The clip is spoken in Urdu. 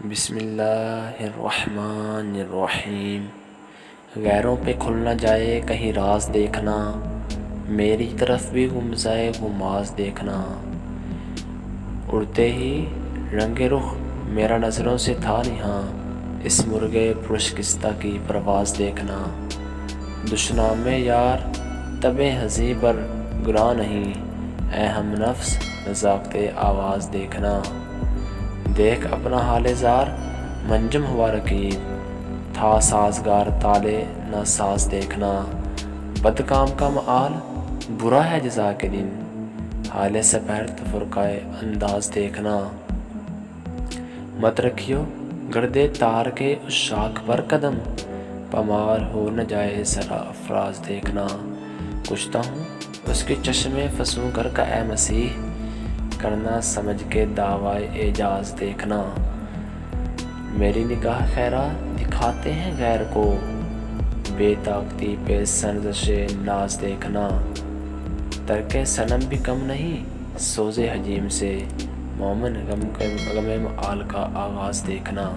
بسم اللہ الرحمن الرحیم۔ غیروں پہ کھل نہ جائے کہیں راز دیکھنا، میری طرف بھی گم جائے غماز دیکھنا۔ اڑتے ہی رنگ رخ میرا نظروں سے تھا نہاں، اس مرغے پرشکستہ کی پرواز دیکھنا۔ دشنام یار تب ہنسی پر گراں نہیں، اے ہم نفس نزاکتے آواز دیکھنا۔ دیکھ اپنا حال زار منجم ہوا رقیب، تھا سازگار تالے نہ ساز دیکھنا۔ بدکام کا مآل برا ہے جزا کے دن، حال سپہر تفرقہ انداز دیکھنا۔ مت رکھیو گردے تار کے اس شاخ پر قدم، پامال ہو نہ جائے سرا افراز دیکھنا۔ کشتا ہوں اس کے چشم فسوں گر کا اے مسیح، کرنا سمجھ کے دعوی اعجاز دیکھنا۔ میری نگاہ خیرہ دکھاتے ہیں غیر کو، بے طاقتی پہ سرزش ناز دیکھنا۔ ترک صنم بھی کم نہیں سوز حجیم سے، مومن غم مآل کا آغاز دیکھنا۔